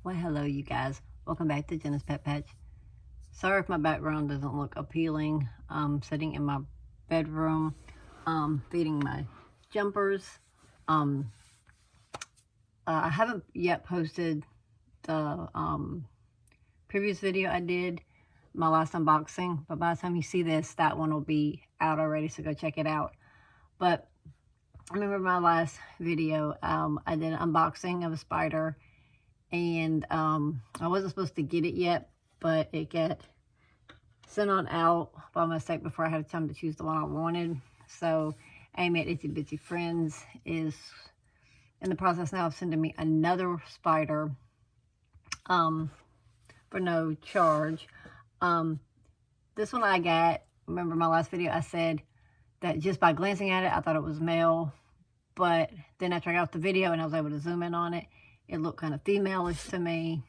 Well, hello you guys. Welcome back to Jenna's Pet Patch. Sorry if my background doesn't look appealing. I'm sitting in my bedroom, feeding my jumpers. I haven't yet posted the previous video I did, my last unboxing, but by the time you see this, that one will be out already, so go check it out. But I remember my last video, I did an unboxing of a spider, and I wasn't supposed to get it yet, but it got sent on out by mistake before I had time to choose the one I wanted. So Amy at Itsy Bitsy Friends is in the process now of sending me another spider for no charge. This one I got, remember my last video, I said that just by glancing at it, I thought it was male. But then after I got off the video and I was able to zoom in on it, it looked kind of female-ish to me.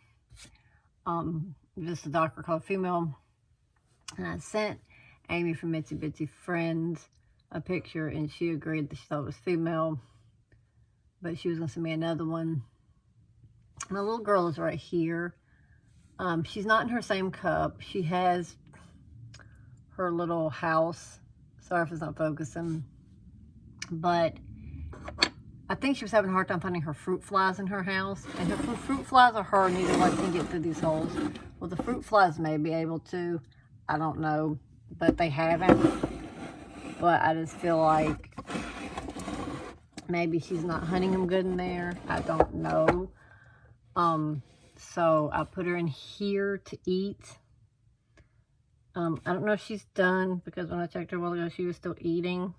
Just a darker color female. And I sent Amy from Itsy Bitsy Friends a picture, and she agreed that she thought it was female. But she was going to send me another one. My little girl is right here. She's not in her same cup. She has her little house. Sorry if it's not focusing. But I think she was having a hard time finding her fruit flies in her house. And her fruit flies or her, neither one can get through these holes. Well, the fruit flies may be able to. I don't know. But they haven't. But I just feel like maybe she's not hunting them good in there. I don't know. So I put her in here to eat. I don't know if she's done, because when I checked her a while ago, she was still eating.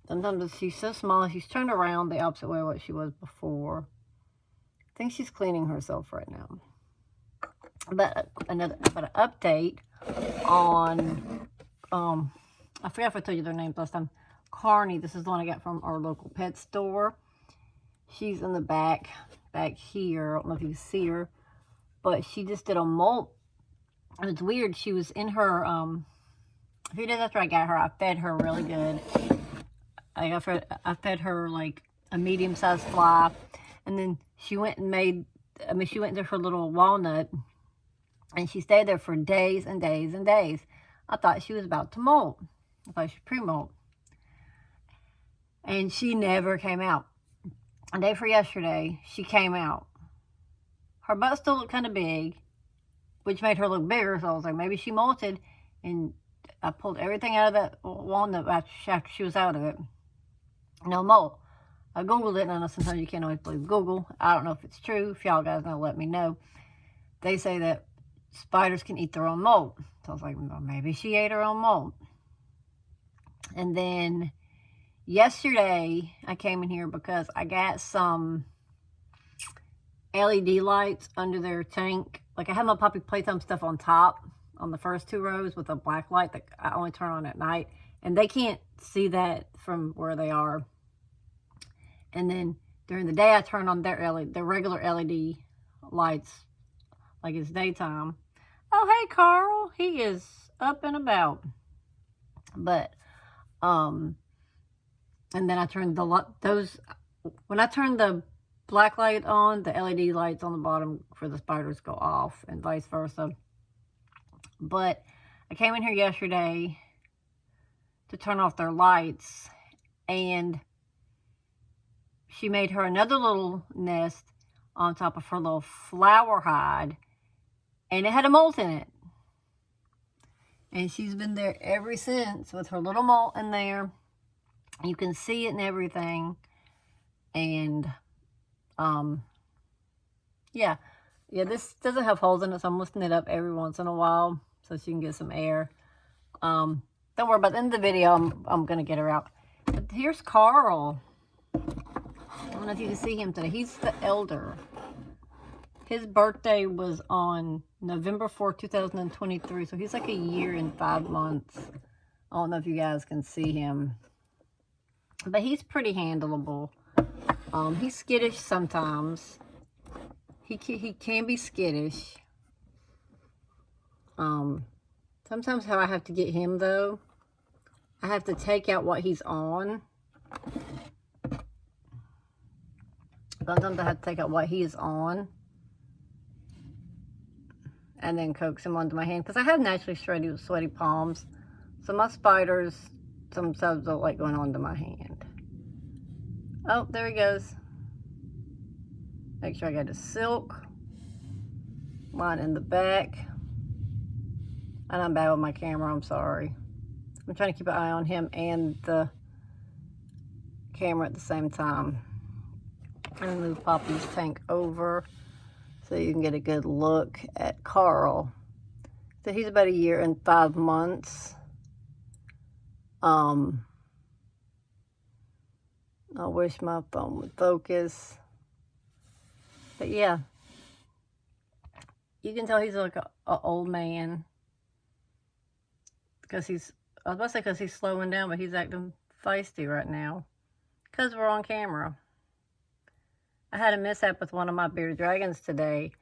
Sometimes she's so small, she's turned around the opposite way of what she was before. I think she's cleaning herself right now. But an update on, I forgot if I told you their names last time. Carney, this is the one I got from our local pet store. She's in the back here. I don't know if you can see her, but she just did a molt. And it's weird. She was in her, a few days after I got her, I fed her really good. I fed her like a medium-sized fly, and then she went and she went into her little walnut, and she stayed there for days and days and days. I thought she was about to molt. I thought she was pre-molt. And she never came out. A day for yesterday, she came out. Her butt still looked kind of big, which made her look bigger, so I was like, maybe she molted, and I pulled everything out of that walnut after she was out of it. No molt. I Googled it, and I know sometimes you can't always believe Google. I don't know if it's true. If y'all guys know, let me know. They say that spiders can eat their own molt. So I was like, well, maybe she ate her own molt. And then yesterday, I came in here because I got some LED lights under their tank. Like, I have my Puppy Playtime stuff on top, on the first two rows, with a black light that I only turn on at night. And they can't see that from where they are. And then during the day, I turn on their regular LED lights like it's daytime. Oh, hey, Carl. He is up and about. But, and then I turned when I turn the black light on, the LED lights on the bottom for the spiders go off, and vice versa. But I came in here yesterday to turn off their lights, and she made her another little nest on top of her little flower hide, and it had a molt in it. And she's been there ever since with her little molt in there. You can see it and everything. And yeah, this doesn't have holes in it, so I'm lifting it up every once in a while so she can get some air. Don't worry, by the end of the video, I'm going to get her out. But here's Carl. I don't know if you can see him today. He's the elder. His birthday was on November 4th, 2023. So he's like a year and 5 months. I don't know if you guys can see him. But he's pretty handleable. He's skittish sometimes. He can be skittish. Sometimes how I have to get him, though, I have to take out what he's on Sometimes I have to take out what he is on and then coax him onto my hand, because I have naturally sweaty palms. So my spiders sometimes don't like going onto my hand. Oh, there he goes. Make sure I got his silk line in the back. And I'm bad with my camera, I'm sorry. I'm trying to keep an eye on him and the camera at the same time. I'm gonna move Poppy's tank over so you can get a good look at Carl. So he's about 1 year and 5 months. I wish my phone would focus. But yeah, you can tell he's like an old man. Because I was about to say because he's slowing down, but he's acting feisty right now. Because we're on camera. I had a mishap with one of my bearded dragons today.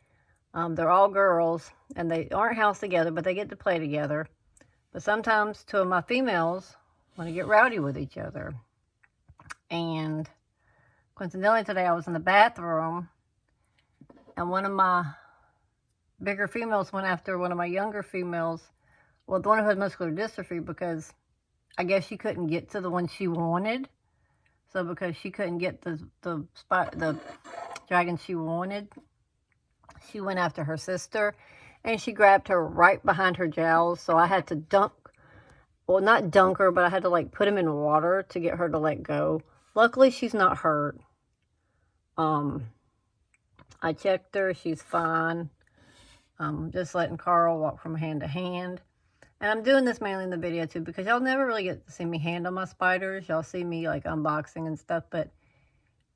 They're all girls, and they aren't housed together, but they get to play together. But sometimes 2 of my females want to get rowdy with each other. And coincidentally today I was in the bathroom, and one of my bigger females went after one of my younger females. Well, the one who had muscular dystrophy, because I guess she couldn't get to the one she wanted. So because she couldn't get the dragon she wanted, she went after her sister, and she grabbed her right behind her jowls. So I had to not dunk her, but I had to like put him in water to get her to let go. Luckily, she's not hurt. I checked her, she's fine. Just letting Carl walk from hand to hand. And I'm doing this mainly in the video too, because y'all never really get to see me handle my spiders. Y'all see me like unboxing and stuff, but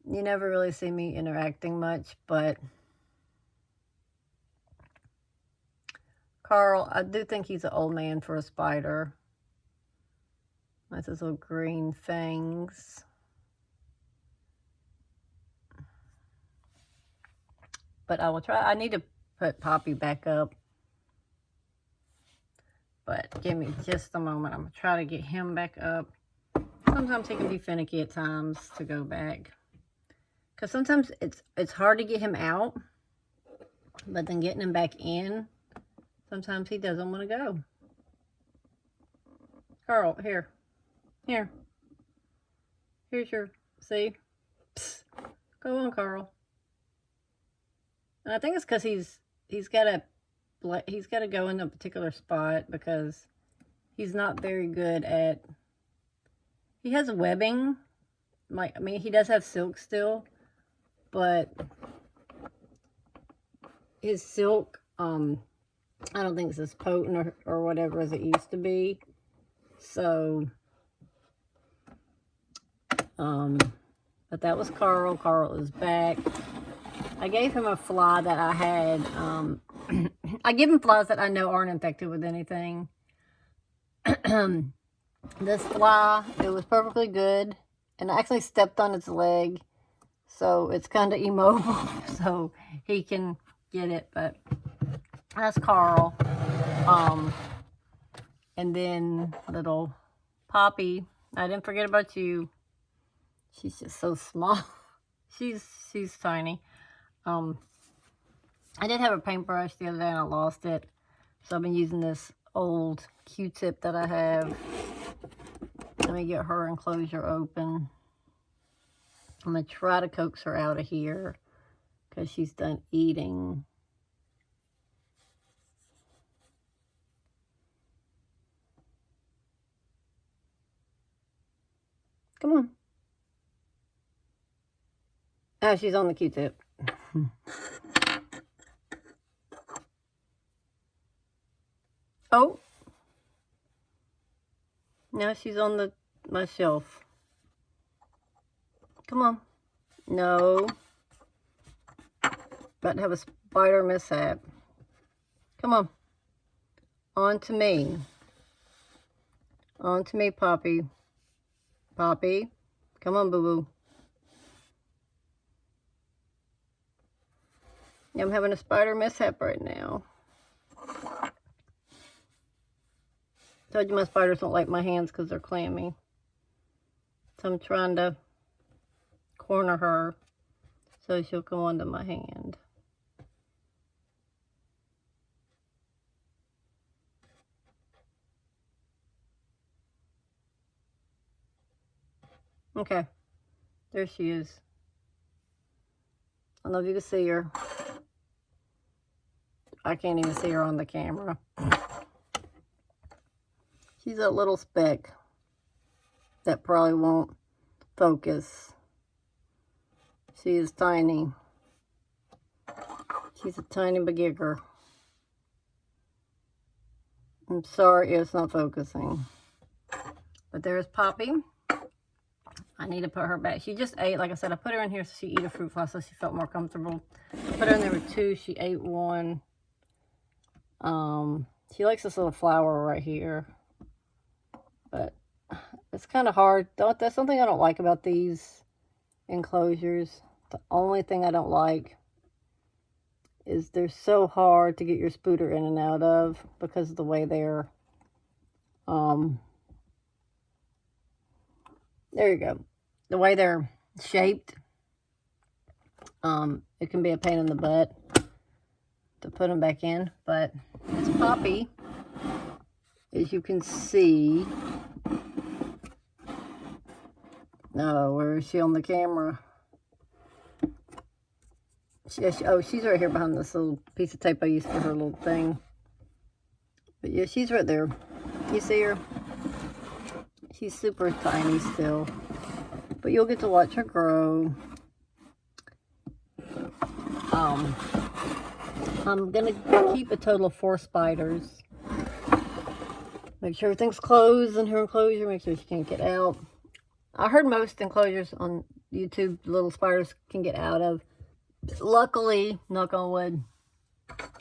you never really see me interacting much. But Carl, I do think he's an old man for a spider. That's his little green fangs. But I will try. I need to put Poppy back up. But give me just a moment. I'm going to try to get him back up. Sometimes he can be finicky at times to go back. Because sometimes it's hard to get him out. But then getting him back in, sometimes he doesn't want to go. Carl, here. Here. Here's your, see? Psst. Go on, Carl. And I think it's because he's got to go in a particular spot, because he's not very good at, he has webbing, like, I mean, he does have silk still, but his silk, I don't think it's as potent or whatever as it used to be. So, but that was Carl. Carl is back. I gave him a fly that I had, I give him flies that I know aren't infected with anything. This fly, it was perfectly good. And I actually stepped on its leg. So it's kind of immobile. So he can get it. But that's Carl. And then little Poppy. I didn't forget about you. She's just so small. She's tiny. I did have a paintbrush the other day and I lost it. So I've been using this old Q-tip that I have. Let me get her enclosure open. I'm going to try to coax her out of here because she's done eating. Come on. Oh, she's on the Q-tip. Oh. Now she's on my shelf. Come on. No. About to have a spider mishap. Come on. On to me. On to me, Poppy. Poppy. Come on, boo-boo. Yeah, I'm having a spider mishap right now. Told you my spiders don't like my hands because they're clammy. So I'm trying to corner her So she'll go onto my hand. Okay, there she is. I don't know if you can see her. I can't even see her on the camera. She's a little speck that probably won't focus. She is tiny. She's a tiny bagigger. I'm sorry it's not focusing. But there's Poppy. I need to put her back. She just ate, like I said, I put her in here so she ate a fruit fly so she felt more comfortable. Put her in there with 2. She ate 1. She likes this little flower right here. But it's kind of hard. That's something I don't like about these enclosures. The only thing I don't like is they're so hard to get your spooter in and out of because of the way they're, there you go. The way they're shaped, it can be a pain in the butt to put them back in, but it's Poppy, as you can see. No, where is she on the camera? Oh, she's right here behind this little piece of tape I used for her little thing. But yeah, she's right there. You see her? She's super tiny still. But you'll get to watch her grow. I'm going to keep a total of 4 spiders. Make sure everything's closed in her enclosure. Make sure she can't get out. I heard most enclosures on YouTube, little spiders can get out of. Luckily, knock on wood,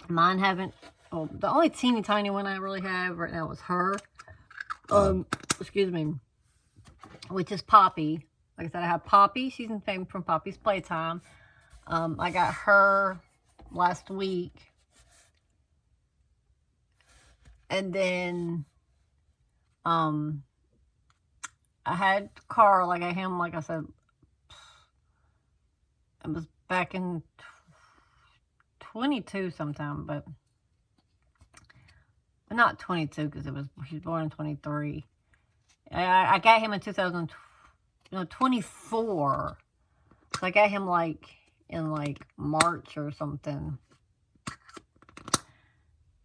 mine haven't. Well, the only teeny tiny one I really have right now is her. Excuse me. Which is Poppy. Like I said, I have Poppy. She's in from Poppy's Playtime. I got her last week. And then, I had Carl. I got him, like I said, it was back in 22 sometime, but not 22 because he was born in 23. I got him in 2024. So I got him like in like March or something.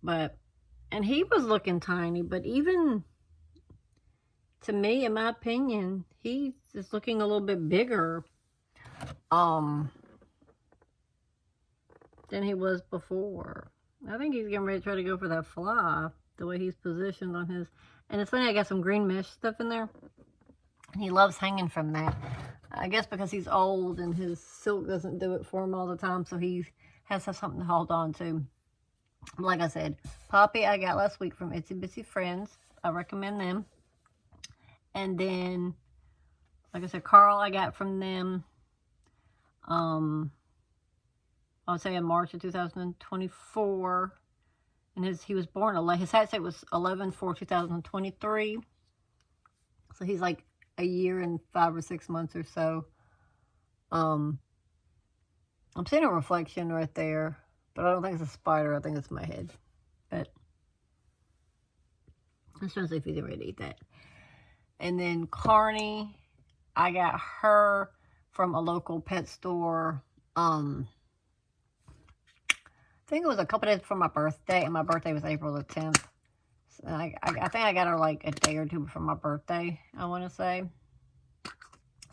And he was looking tiny, but even to me, in my opinion, he is looking a little bit bigger than he was before. I think he's getting ready to try to go for that fly, the way he's positioned on his. And it's funny, I got some green mesh stuff in there, and he loves hanging from that. I guess because he's old and his silk doesn't do it for him all the time, so he has to have something to hold on to. Like I said, Poppy I got last week from Itsy Bitsy Friends. I recommend them. And then, like I said, Carl I got from them. I would say in March of 2024. And he was born, his hatch date was 11/4/2023. So he's like a year and 5 or 6 months or so. I'm seeing a reflection right there, but I don't think it's a spider. I think it's my head. But I'm trying to see if he's ready to eat that. And then Carney, I got her from a local pet store. I think it was a couple days before my birthday, and my birthday was April the 10th. So I think I got her like a day or 2 before my birthday, I want to say.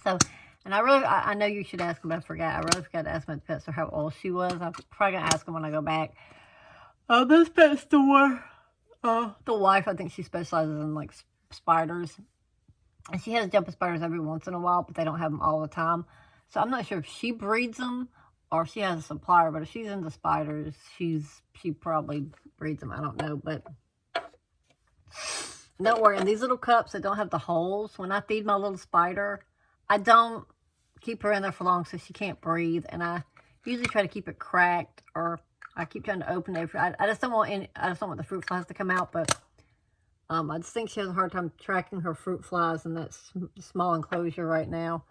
So, and I know you should ask him, but I forgot. I really forgot to ask my pet store how old she was. I'm probably going to ask him when I go back. This pet store, the wife, I think she specializes in like spiders. And she has jumping spiders every once in a while, but they don't have them all the time. So I'm not sure if she breeds them or if she has a supplier, but if she's into spiders, she probably breeds them. I don't know, but don't worry. In these little cups that don't have the holes, when I feed my little spider, I don't keep her in there for long so she can't breathe. And I usually try to keep it cracked, or I keep trying to open it. I just don't want the fruit flies to come out, but I just think she has a hard time tracking her fruit flies in that small enclosure right now.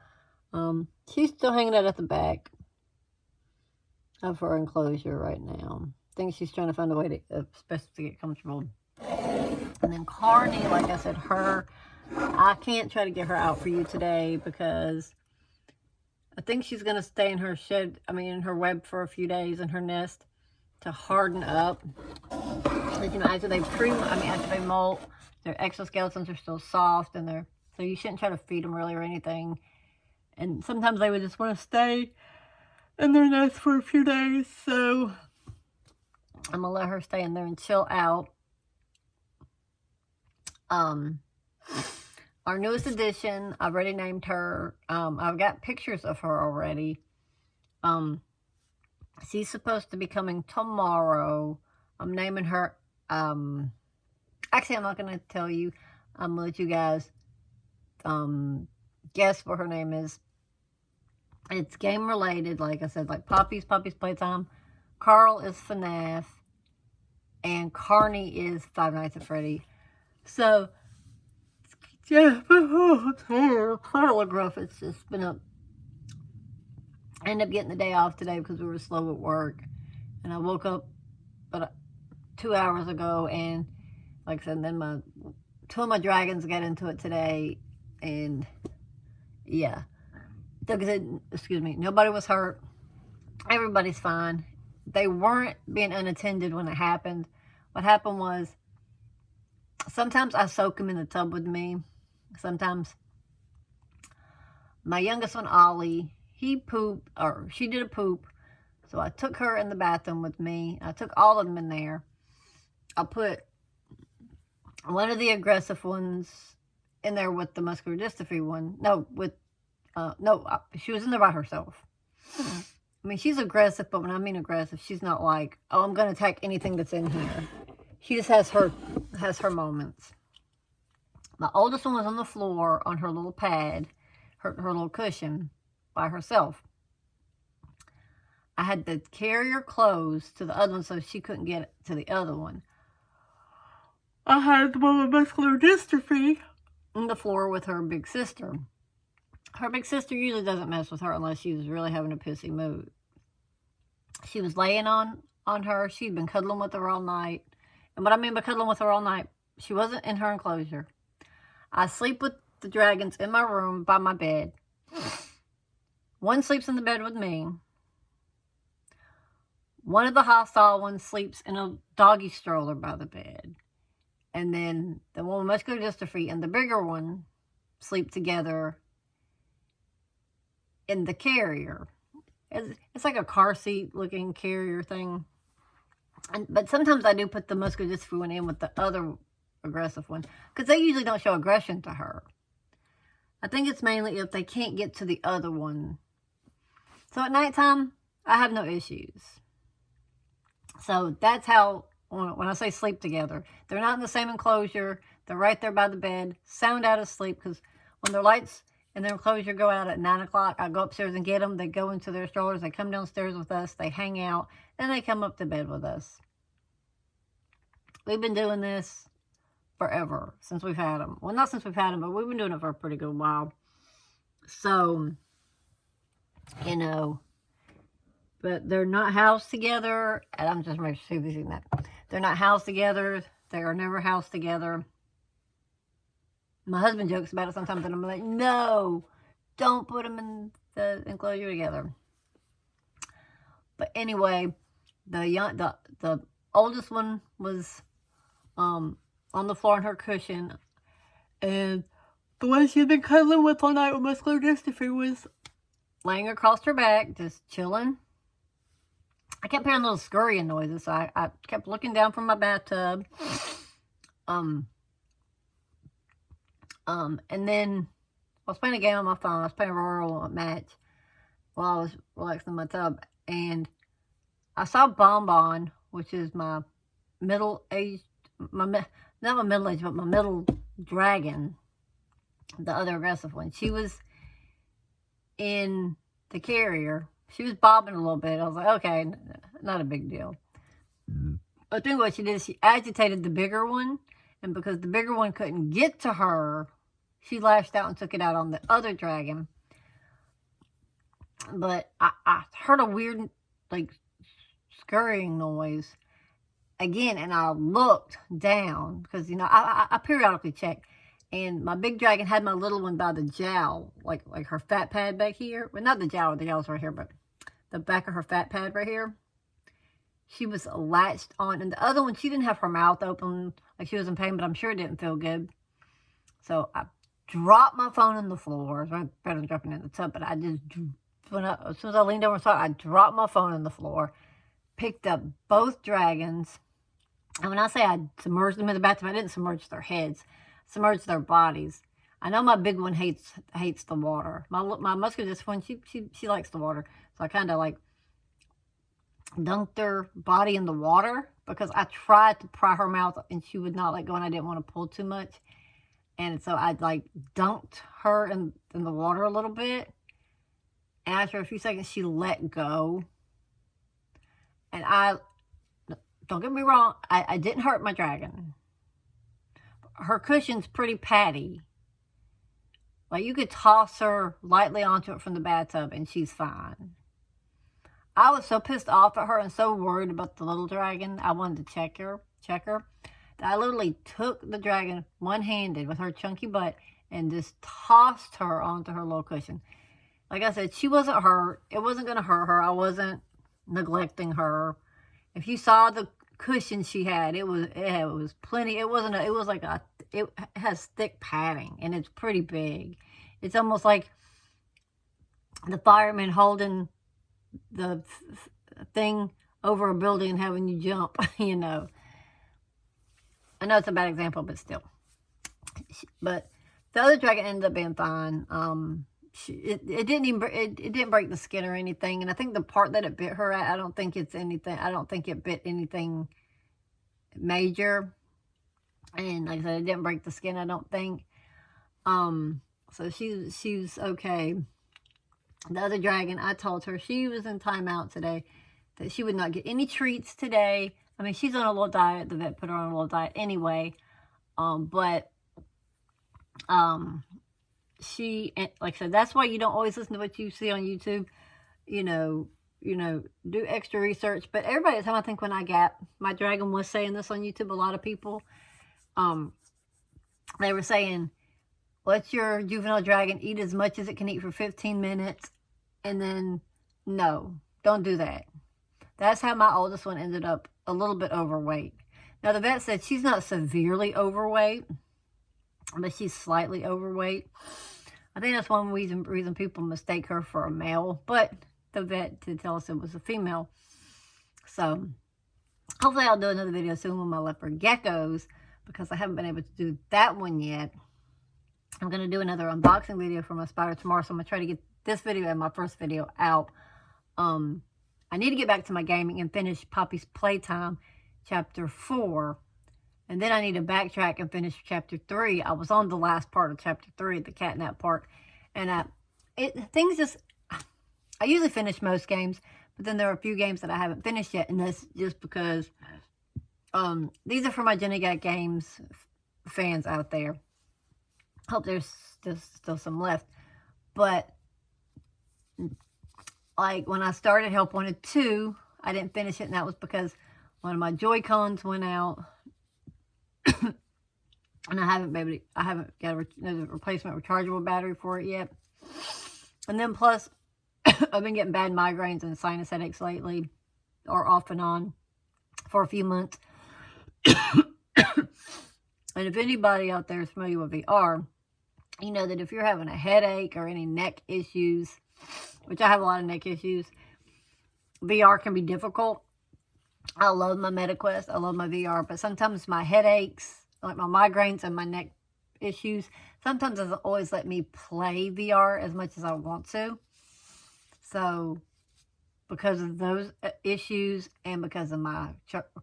She's still hanging out at the back. of her enclosure right now. I think she's trying to find a way to, especially to get comfortable. And then Carney, like I said, I can't try to get her out for you today because I think she's going to stay in her shed, in her web for a few days in her nest to harden up. Like, after they molt, their exoskeletons are still soft, and so you shouldn't try to feed them really or anything. And sometimes they would just want to stay in their nest for a few days, so I'm gonna let her stay in there and chill out. Our newest addition, I've already named her. I've got pictures of her already. She's supposed to be coming tomorrow. I'm naming her, actually, I'm not going to tell you. I'm going to let you guys, guess what her name is. It's game related, like I said, like Poppy's Playtime. Carl is FNAF. And Carney is Five Nights at Freddy. So, yeah, Carl gruff. It's just been I ended up getting the day off today because we were slow at work. And I woke up about 2 hours ago, and like I said, then two of my dragons got into it today, and yeah. Excuse me, nobody was hurt. Everybody's fine. They weren't being unattended when it happened. What happened was, sometimes I soak them in the tub with me. Sometimes my youngest one, Ollie, she did a poop. So I took her in the bathroom with me. I took all of them in there. I put one of the aggressive ones in there with the muscular dystrophy one. She was in there by herself. She's aggressive, but when I mean aggressive, she's not like, oh, I'm going to attack anything that's in here. She just has her moments. My oldest one was on the floor on her little pad, her little cushion by herself. I had the carrier closed to the other one so she couldn't get to the other one. I had the one with muscular dystrophy on the floor with her big sister. Her big sister usually doesn't mess with her unless she was really having a pissy mood. She was laying on her. She'd been cuddling with her all night. And what I mean by cuddling with her all night, she wasn't in her enclosure. I sleep with the dragons in my room by my bed. One sleeps in the bed with me. One of the hostile ones sleeps in a doggy stroller by the bed. And then the one with muscular dystrophy and the bigger one sleep together in the carrier. It's like a car seat looking carrier thing. But sometimes I do put the muscular dystrophy one in with the other aggressive one, because they usually don't show aggression to her. I think it's mainly if they can't get to the other one. So at nighttime, I have no issues. So that's how, when I say sleep together, they're not in the same enclosure. They're right there by the bed, sound out of sleep, because when their lights in their enclosure go out at 9 o'clock, I go upstairs and get them. They go into their strollers. They come downstairs with us. They hang out. Then they come up to bed with us. We've been doing this forever, since we've had them. Well, not since we've had them, but we've been doing it for a pretty good while. So, but they're not housed together, and I'm just making sure you've seen that. They're not housed together. They are never housed together. My husband jokes about it sometimes, and I'm like, no, don't put them in the enclosure together. But anyway, the oldest one was on the floor on her cushion, and the one she'd been cuddling with all night with muscular dystrophy was laying across her back, just chilling. I kept hearing little scurrying noises, so I kept looking down from my bathtub. And then I was playing a game on my phone. I was playing a rural match while I was relaxing in my tub, and I saw Bonbon, which is my middle-aged, not my middle-aged, but my middle dragon, the other aggressive one. She was in the carrier. She was bobbing a little bit. I was like, okay, not a big deal. I think what she did is she agitated the bigger one, and because the bigger one couldn't get to her, she lashed out and took it out on the other dragon. But I heard a weird, like, scurrying noise again, and I looked down because, you know, I periodically check, and my big dragon had my little one by the jowl, like her fat pad back here. Well, not the jowl's right here, but the back of her fat pad right here. She was latched on, and the other one, she didn't have her mouth open, like she was in pain, but I'm sure it didn't feel good. So I dropped my phone on the floor. It's right better than dropping it in the tub, but I just, as soon as I leaned over and saw it, I dropped my phone on the floor, picked up both dragons, and when I say I submerged them in the bathtub, I didn't submerge their heads, submerged their bodies. I know my big one hates the water. My muscular one, she likes the water, so I kind of like dunked her body in the water because I tried to pry her mouth and she would not let go, and I didn't want to pull too much. And so I like dunked her in the water a little bit. And after a few seconds, she let go. And don't get me wrong, I didn't hurt my dragon. Her cushion's pretty patty. Like, you could toss her lightly onto it from the bathtub and she's fine. I was so pissed off at her and so worried about the little dragon, I wanted to check her, that I literally took the dragon one-handed with her chunky butt and just tossed her onto her little cushion. Like I said, she wasn't hurt. It wasn't going to hurt her. I wasn't neglecting her. If you saw the cushion she had, it was plenty. It has thick padding, and it's pretty big. It's almost like the fireman holding the thing over a building and having you jump, you know. I know it's a bad example, but still. But the other dragon ended up being fine. It didn't break the skin or anything, and I think the part that it bit her at, I don't think it bit anything major. And like I said, it didn't break the skin, I don't think. So she's okay. The other dragon, I told her she was in timeout today, that she would not get any treats today. I mean, she's on a little diet. The vet put her on a little diet anyway. She, like I said, that's why you don't always listen to what you see on YouTube. You know, do extra research. But everybody at the time, I think when I got my dragon was saying this on YouTube, a lot of people, they were saying, let your juvenile dragon eat as much as it can eat for 15 minutes. And then, no, don't do that. That's how my oldest one ended up a little bit overweight. Now, the vet said she's not severely overweight, but she's slightly overweight. I think that's one reason people mistake her for a male, but the vet did tell us it was a female. So, hopefully I'll do another video soon with my leopard geckos, because I haven't been able to do that one yet. I'm going to do another unboxing video for my spider tomorrow, so I'm going to try to get this video and my first video out. I need to get back to my gaming and finish Poppy's Playtime Chapter 4. And then I need to backtrack and finish Chapter 3. I was on the last part of Chapter 3, the catnap part. And I usually finish most games, but then there are a few games that I haven't finished yet. And that's just because these are for my Jenna Games fans out there. Hope there's still some left. But like when I started Help Wanted 2, I didn't finish it, and that was because one of my Joy-Cons went out. And I haven't got a replacement rechargeable battery for it yet. And then plus, I've been getting bad migraines and sinus headaches lately, or off and on, for a few months. And if anybody out there is familiar with VR, you know that if you're having a headache or any neck issues, which I have a lot of neck issues, VR can be difficult. I love my MetaQuest. I love my VR. But sometimes my headaches, like my migraines and my neck issues, sometimes it doesn't always let me play VR as much as I want to. So, because of those issues and because of my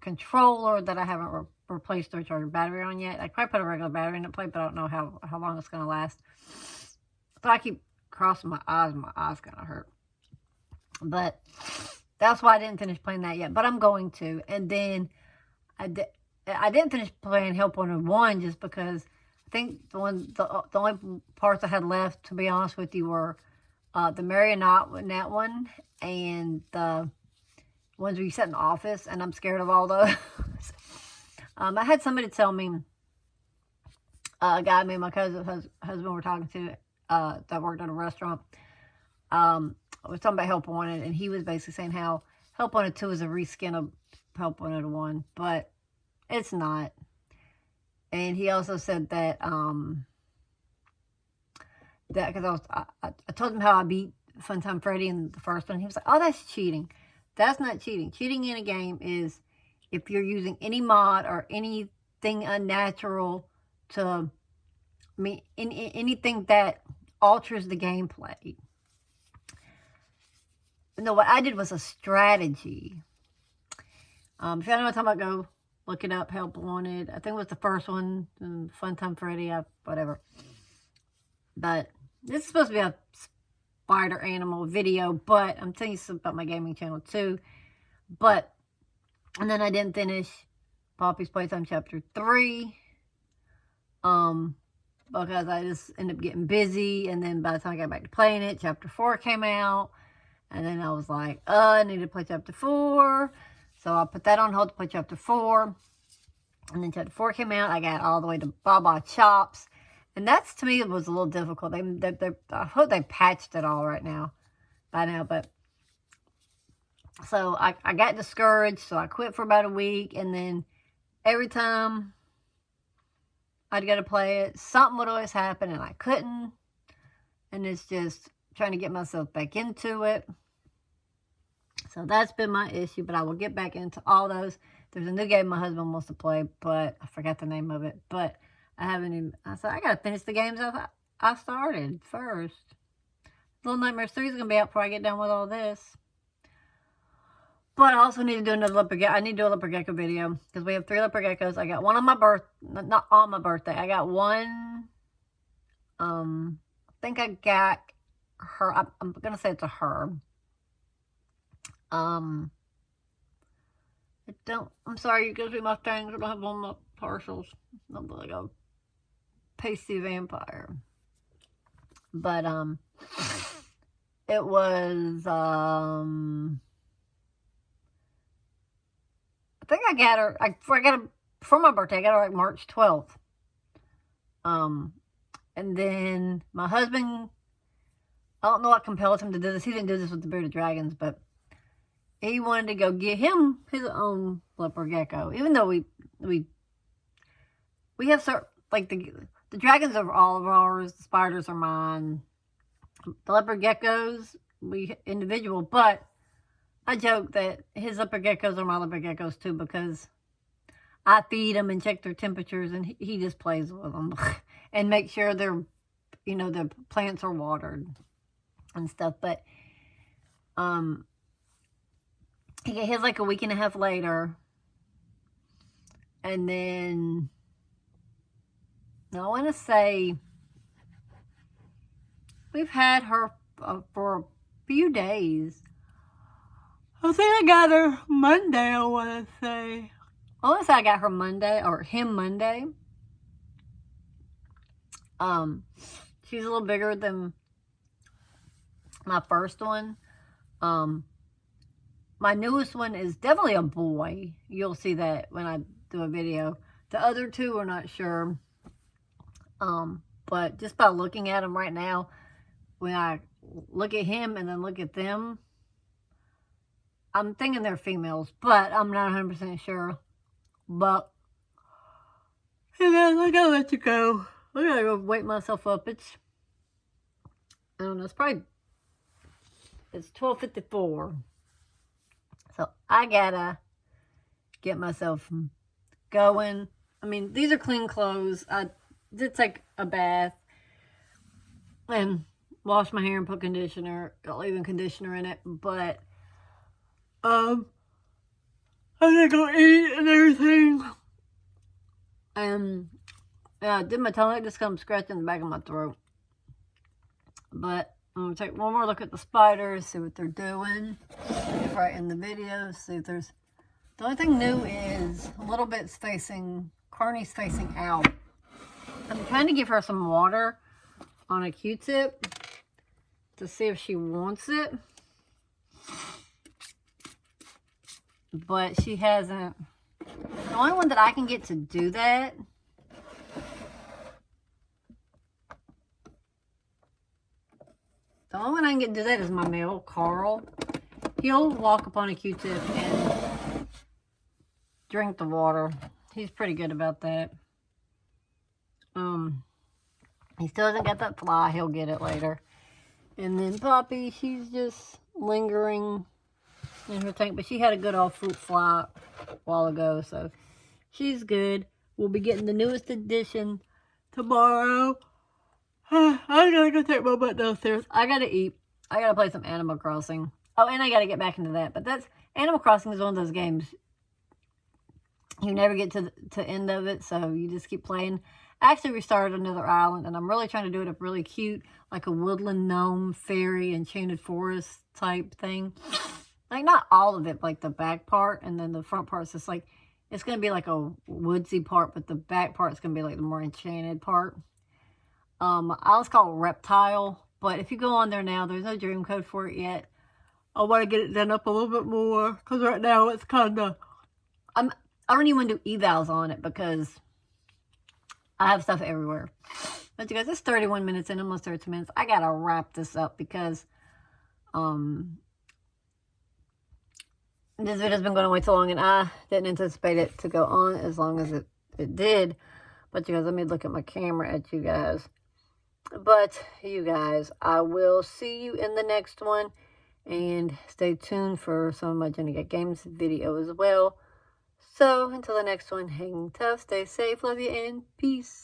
controller that I haven't replaced the rechargeable battery on yet, I probably put a regular battery in it, but I don't know how long it's going to last. So I keep crossing my eyes. My eyes going to hurt. But that's why I didn't finish playing that yet. But I'm going to. And then I didn't finish playing Help Wanted 1 just because I think the only parts I had left, to be honest with you, were the marionette one and the ones where you sit in the office, and I'm scared of all those. I had somebody tell me, a guy, me and my cousin's husband were talking to, that worked at a restaurant. I was talking about Help Wanted, and he was basically saying how Help Wanted 2 is a reskin of Help Wanted 1, but it's not. And he also said that, because I told him how I beat Funtime Freddy in the first one. He was like, oh, that's cheating. That's not cheating. Cheating in a game is if you're using any mod or anything unnatural to, anything that alters the gameplay. No, what I did was a strategy. If y'all know what I'm talking about, go look it up. Help Wanted. I think it was the first one. Funtime Freddy. Whatever. But this is supposed to be a spider animal video, but I'm telling you something about my gaming channel too. But, and then I didn't finish Poppy's Playtime Chapter 3. Because I just ended up getting busy, and then by the time I got back to playing it, Chapter 4 came out, and then I was like, I need to play Chapter 4, so I put that on hold to play Chapter 4, and then Chapter 4 came out. I got all the way to Baba Chops, and that's, to me, it was a little difficult. I hope they patched it all by now, but, so I got discouraged, so I quit for about a week, and then every time I'd go to play it, something would always happen, and I couldn't. And it's just trying to get myself back into it. So that's been my issue, but I will get back into all those. There's a new game my husband wants to play, but I forgot the name of it. But I haven't even, I said, I got to finish the games I started first. Little Nightmares 3 is going to be out before I get done with all this. But I also need to do another leopard gecko. I need to do a leopard gecko video because we have 3 leopard geckos. I got one on my not on my birthday. I got one. I think I got her. I'm gonna say it's a her. I'm sorry, you guys read my things. I don't have all my partials. I'm like a pasty vampire. But it was I think I got her, for my birthday, I got her like March 12th. And then my husband, I don't know what compelled him to do this. He didn't do this with the Bearded Dragons, but he wanted to go get him his own leopard gecko. Even though we have certain, like the dragons are all of ours, the spiders are mine. The leopard geckos, we individual, but I joke that his leopard geckos are my leopard geckos too because I feed them and check their temperatures, and he just plays with them and make sure they're, the plants are watered and stuff. But he got his like a week and a half later, and then I want to say we've had her for a few days. I think I got her Monday, I want to say. I want to say I got her Monday, or him Monday. She's a little bigger than my first one. My newest one is definitely a boy. You'll see that when I do a video. The other two, we're not sure. But just by looking at them right now, when I look at him and then look at them, I'm thinking they're females, but I'm not 100% sure. But, hey man, I gotta let you go. I gotta go wake myself up. I don't know, it's 12:54. So I gotta get myself going. I mean, these are clean clothes. I did take a bath and wash my hair and put conditioner, leaving conditioner in it, but I gotta go eat and everything. And I did my tongue, it just comes scratching the back of my throat. But I'm gonna take one more look at the spiders, see what they're doing. Right in the video, see if there's. The only thing new is a little bit's facing, Carney's facing out. I'm trying to give her some water on a Q-tip to see if she wants it. but she hasn't. The only one that I can get to do that is my male, Carl. He'll walk up on a Q-tip and drink the water. He's pretty good about that. He still hasn't got that fly. He'll get it later. And then Poppy, she's just lingering in her tank, but she had a good old fruit fly a while ago, so she's good. We'll be getting the newest edition tomorrow. I gotta go take my butt downstairs. I gotta eat. I gotta play some Animal Crossing. Oh, and I gotta get back into that. But that's Animal Crossing is one of those games you never get to the end of it, so you just keep playing. I actually restarted another island, and I'm really trying to do it up really cute, like a woodland gnome, fairy, enchanted forest type thing. Like, not all of it, like the back part, and then the front part's just like, it's going to be like a woodsy part, but the back part's going to be like the more enchanted part. I was called Reptile, but if you go on there now, there's no dream code for it yet. I want to get it done up a little bit more, because right now it's kind of, I don't even want to do evals on it, because I have stuff everywhere. But you guys, it's 31 minutes in, almost 32 minutes. I got to wrap this up, because this video's been going way too long, and I didn't anticipate it to go on as long as it did. But you guys, let me look at my camera at you guys. But you guys, I will see you in the next one. And stay tuned for some of my Jenna Get Games video as well. So, until the next one, hang tough, stay safe, love you, and peace.